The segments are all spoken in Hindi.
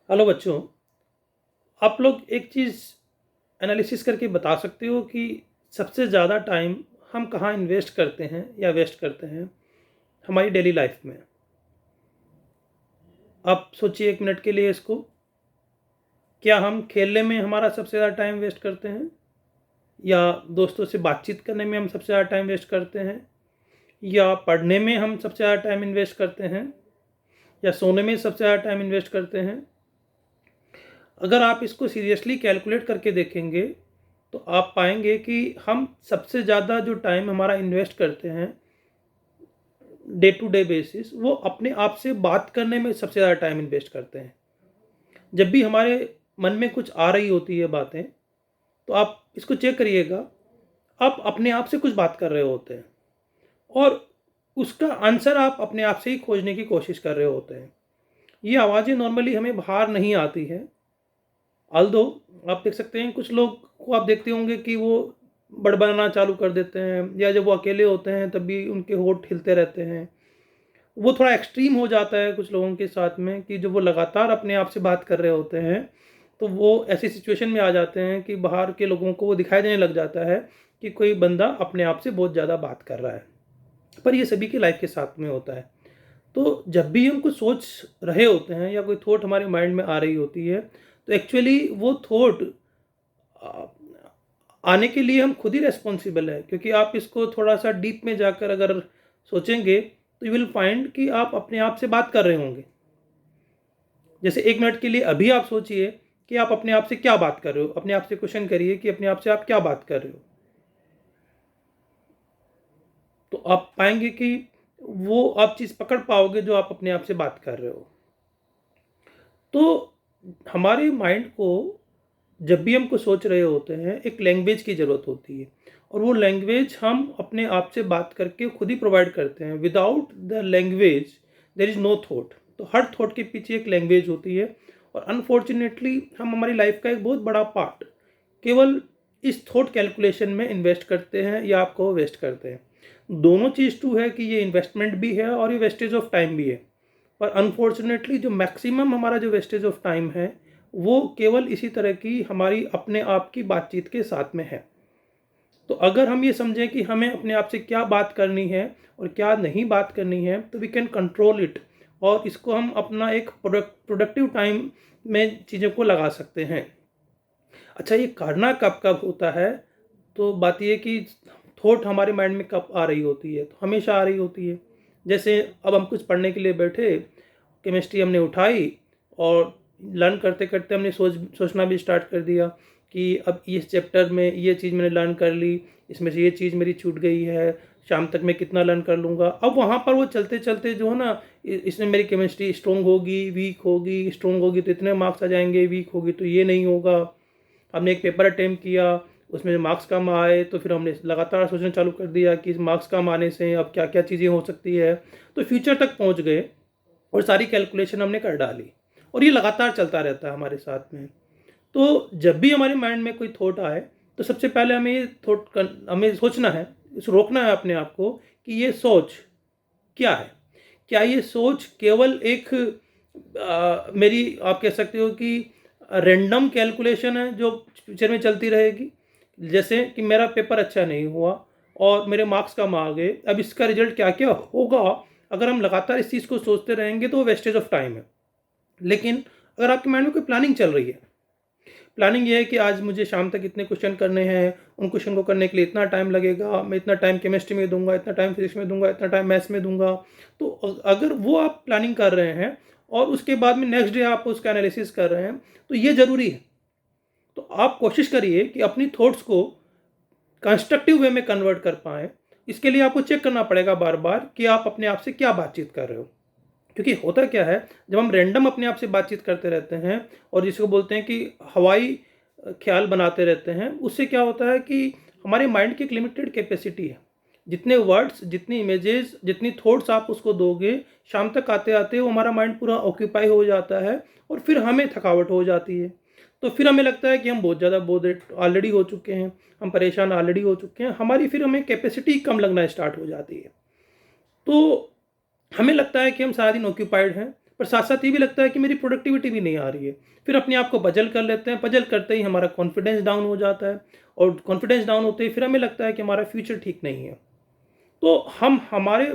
हेलो बच्चों, आप लोग एक चीज़ एनालिसिस करके बता सकते हो कि सबसे ज़्यादा टाइम हम कहाँ इन्वेस्ट करते हैं या वेस्ट करते हैं हमारी डेली लाइफ में। आप सोचिए एक मिनट के लिए इसको। क्या हम खेलने में हमारा सबसे ज़्यादा टाइम वेस्ट करते हैं, या दोस्तों से बातचीत करने में हम सबसे ज़्यादा टाइम वेस्ट करते हैं, या पढ़ने में हम सबसे ज़्यादा टाइम इन्वेस्ट करते हैं, या सोने में सबसे ज़्यादा टाइम इन्वेस्ट करते हैं? अगर आप इसको सीरियसली कैलकुलेट करके देखेंगे तो आप पाएंगे कि हम सबसे ज़्यादा जो टाइम हमारा इन्वेस्ट करते हैं डे टू डे बेसिस, वो अपने आप से बात करने में सबसे ज़्यादा टाइम इन्वेस्ट करते हैं। जब भी हमारे मन में कुछ आ रही होती है बातें, तो आप इसको चेक करिएगा, आप अपने आप से कुछ बात कर रहे होते हैं और उसका आंसर आप अपने आप से ही खोजने की कोशिश कर रहे होते हैं। ये आवाज़ें नॉर्मली हमें बाहर नहीं आती है। ऑल्दो आप देख सकते हैं कुछ लोग को आप देखते होंगे कि वो बड़बड़ाना चालू कर देते हैं, या जब वो अकेले होते हैं तब भी उनके होंठ हिलते रहते हैं। वो थोड़ा एक्सट्रीम हो जाता है कुछ लोगों के साथ में कि जब वो लगातार अपने आप से बात कर रहे होते हैं तो वो ऐसी सिचुएशन में आ जाते हैं कि बाहर के लोगों को वो दिखाई देने लग जाता है कि कोई बंदा अपने आप से बहुत ज़्यादा बात कर रहा है। पर ये सभी की लाइफ के साथ में होता है। तो जब भी हम कुछ सोच रहे होते हैं या कोई थॉट हमारे माइंड में आ रही होती है, तो एक्चुअली वो थॉट आने के लिए हम खुद ही रेस्पॉन्सिबल है। क्योंकि आप इसको थोड़ा सा डीप में जाकर अगर सोचेंगे तो यू विल फाइंड कि आप अपने आप से बात कर रहे होंगे। जैसे एक मिनट के लिए अभी आप सोचिए कि आप अपने आप से क्या बात कर रहे हो। अपने आप से क्वेश्चन करिए कि अपने आप से आप क्या बात कर रहे हो। तो आप पाएंगे कि वो आप चीज़ पकड़ पाओगे जो आप अपने आप से बात कर रहे हो। तो हमारे माइंड को जब भी हम कुछ सोच रहे होते हैं एक लैंग्वेज की ज़रूरत होती है, और वो लैंग्वेज हम अपने आप से बात करके खुद ही प्रोवाइड करते हैं। Without the language there is no thought. तो हर थॉट के पीछे एक लैंग्वेज होती है, और अनफॉर्चुनेटली हम हमारी लाइफ का एक बहुत बड़ा पार्ट केवल इस थॉट कैलकुलेशन में इन्वेस्ट करते हैं या आपको वेस्ट करते हैं। दोनों चीज़ ट्रू है कि ये इन्वेस्टमेंट भी है और ये वेस्टेज ऑफ टाइम भी है। पर अनफॉर्चुनेटली जो मैक्सिमम हमारा जो वेस्टेज ऑफ टाइम है वो केवल इसी तरह की हमारी अपने आप की बातचीत के साथ में है। तो अगर हम ये समझें कि हमें अपने आप से क्या बात करनी है और क्या नहीं बात करनी है, तो वी कैन कंट्रोल इट, और इसको हम अपना एक प्रोडक्टिव टाइम में चीज़ों को लगा सकते हैं। अच्छा, ये करना कब कब होता है? तो बात ये कि थॉट हमारे माइंड में कब आ रही होती है, तो हमेशा आ रही होती है। जैसे अब हम कुछ पढ़ने के लिए बैठे, केमिस्ट्री हमने उठाई और लर्न करते करते हमने सोचना भी स्टार्ट कर दिया कि अब इस चैप्टर में ये चीज़ मैंने लर्न कर ली, इसमें से ये चीज़ मेरी छूट गई है, शाम तक मैं कितना लर्न कर लूँगा। अब वहाँ पर वो चलते चलते जो है ना, इसमें मेरी केमिस्ट्री स्ट्रॉन्ग होगी, वीक होगी, स्ट्रॉन्ग होगी तो इतने मार्क्स आ जाएंगे, वीक होगी तो ये नहीं होगा। हमने एक पेपर अटेम्प्ट किया, उसमें मार्क्स कम आए तो फिर हमने लगातार सोचना चालू कर दिया कि मार्क्स कम आने से अब क्या क्या चीज़ें हो सकती है। तो फ्यूचर तक पहुंच गए और सारी कैलकुलेशन हमने कर डाली, और ये लगातार चलता रहता है हमारे साथ में। तो जब भी हमारे माइंड में कोई थॉट आए तो सबसे पहले हमें ये थॉट हमें सोचना है, रोकना है अपने आप को कि ये सोच क्या है। क्या ये सोच केवल एक मेरी आप कह सकते हो कि रैंडम कैलकुलेशन है जो फ्यूचर में चलती रहेगी? जैसे कि मेरा पेपर अच्छा नहीं हुआ और मेरे मार्क्स कम आ गए, अब इसका रिजल्ट क्या क्या होगा। अगर हम लगातार इस चीज़ को सोचते रहेंगे तो वो वेस्टेज ऑफ टाइम है। लेकिन अगर आपके माइंड में कोई प्लानिंग चल रही है, प्लानिंग ये है कि आज मुझे शाम तक इतने क्वेश्चन करने हैं, उन क्वेश्चन को करने के लिए इतना टाइम लगेगा, मैं इतना टाइम केमिस्ट्री में दूंगा, इतना टाइम फिजिक्स में दूंगा, इतना टाइम मैथ्स में दूंगा। तो अगर वो आप प्लानिंग कर रहे हैं और उसके बाद में नेक्स्ट डे आप उसका एनालिसिस कर रहे हैं, तो ये ज़रूरी है। तो आप कोशिश करिए कि अपनी थॉट्स को कंस्ट्रक्टिव वे में कन्वर्ट कर पाएँ। इसके लिए आपको चेक करना पड़ेगा बार बार कि आप अपने आप से क्या बातचीत कर रहे हो। क्योंकि होता क्या है, जब हम रैंडम अपने आप से बातचीत करते रहते हैं और जिसको बोलते हैं कि हवाई ख्याल बनाते रहते हैं, उससे क्या होता है कि हमारे माइंड की एक लिमिटेड कैपेसिटी है। जितने वर्ड्स, जितनी इमेजेस, जितनी थॉट्स आप उसको दोगे, शाम तक आते आते वो हमारा माइंड पूरा ऑक्यूपाई हो जाता है, और फिर हमें थकावट हो जाती है। तो फिर हमें लगता है कि हम बहुत ज़्यादा बोरेड ऑलरेडी हो चुके हैं, हम परेशान ऑलरेडी हो चुके हैं, हमारी फिर हमें कैपेसिटी कम लगना स्टार्ट हो जाती है। तो हमें लगता है कि हम सारा दिन ऑक्यूपाइड हैं, पर साथ साथ ये भी लगता है कि मेरी प्रोडक्टिविटी भी नहीं आ रही है। फिर अपने आप को पजल कर लेते हैं, पजल करते ही हमारा कॉन्फिडेंस डाउन हो जाता है, और कॉन्फिडेंस डाउन होते ही फिर हमें लगता है कि हमारा फ्यूचर ठीक नहीं है। तो हम हमारे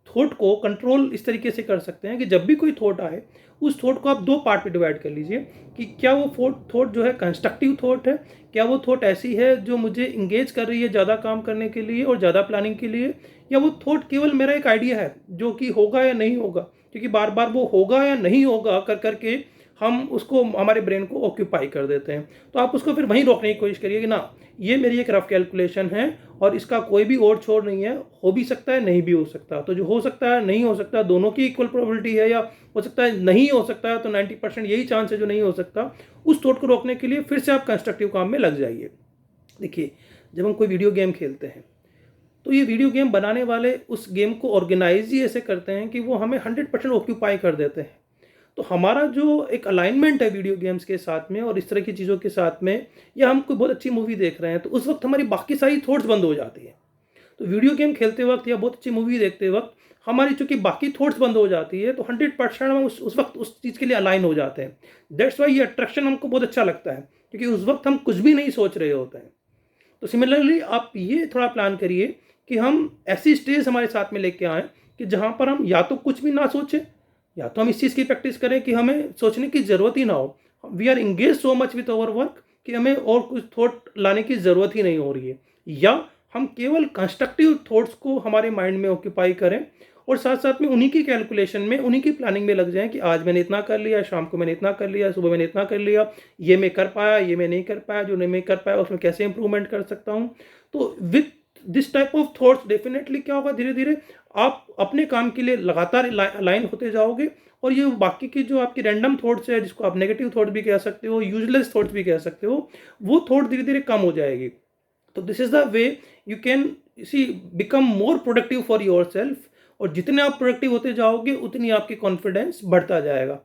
थॉट को कंट्रोल इस तरीके से कर सकते हैं कि जब भी कोई थॉट आए, उस थॉट को आप दो पार्ट में डिवाइड कर लीजिए कि क्या वो थॉट जो है कंस्ट्रक्टिव थॉट है, क्या वो थॉट ऐसी है जो मुझे इंगेज कर रही है ज़्यादा काम करने के लिए और ज़्यादा प्लानिंग के लिए, या वो थॉट केवल मेरा एक आइडिया है जो कि होगा या नहीं होगा, क्योंकि बार बार वो होगा या नहीं होगा कर करके हम उसको, हमारे ब्रेन को ऑक्यूपाई कर देते हैं। तो आप उसको फिर वहीं रोकने की कोशिश करिए कि ना, ये मेरी एक रफ कैलकुलेशन है और इसका कोई भी और छोर नहीं है, हो भी सकता है नहीं भी हो सकता। तो जो हो सकता है नहीं हो सकता दोनों की इक्वल प्रोबेबिलिटी है, या हो सकता है नहीं हो सकता है तो 90% यही चांस है जो नहीं हो सकता। उस थॉट को रोकने के लिए फिर से आप कंस्ट्रक्टिव काम में लग जाइए। देखिए, जब हम कोई वीडियो गेम खेलते हैं तो ये वीडियो गेम बनाने वाले उस गेम को ऑर्गेनाइज ही ऐसे करते हैं कि वो हमें 100% ऑक्यूपाई कर देते हैं। तो हमारा जो एक अलाइनमेंट है वीडियो गेम्स के साथ में और इस तरह की चीज़ों के साथ में, या हम कोई बहुत अच्छी मूवी देख रहे हैं तो उस वक्त हमारी बाकी सारी थॉट्स बंद हो जाती है। तो वीडियो गेम खेलते वक्त या बहुत अच्छी मूवी देखते वक्त हमारी चूंकि बाकी थॉट्स बंद हो जाती है, तो 100% हम उस वक्त उस चीज़ के लिए अलाइन हो जाते हैं। दैट्स वाई ये अट्रैक्शन हमको बहुत अच्छा लगता है, क्योंकि उस वक्त हम कुछ भी नहीं सोच रहे होते हैं। तो सिमिलरली आप ये थोड़ा प्लान करिए कि हम ऐसी स्टेज हमारे साथ में लेके आएँ कि जहाँ पर हम या तो कुछ भी ना सोचें, या तो हम इस चीज़ की प्रैक्टिस करें कि हमें सोचने की ज़रूरत ही ना हो। We are engage so much with our work कि हमें और कुछ थॉट लाने की ज़रूरत ही नहीं हो रही है, या हम केवल कंस्ट्रक्टिव थॉट्स को हमारे माइंड में ऑक्यूपाई करें और साथ साथ में उन्हीं की कैलकुलेशन में, उन्हीं की प्लानिंग में लग जाएं कि आज मैंने इतना कर लिया, शाम को मैंने इतना कर लिया, सुबह मैंने इतना कर लिया, ये मैं कर पाया, ये मैं नहीं कर पाया, जो नहीं मैं कर पाया उसमें कैसे इंप्रूवमेंट कर सकता हूँ। तो with this type of thoughts definitely क्या होगा, धीरे धीरे आप अपने काम के लिए लगातार अलाइन होते जाओगे, और ये बाकी की जो आपकी रैंडम थॉट्स है, जिसको आप नेगेटिव थॉट भी कह सकते हो, यूजलेस थॉट्स भी कह सकते हो, वो थॉट धीरे धीरे कम हो जाएगी। तो this is the way you can see become more productive for your self, और जितने आप प्रोडक्टिव होते जाओगे उतनी आपकी कॉन्फिडेंस बढ़ता जाएगा।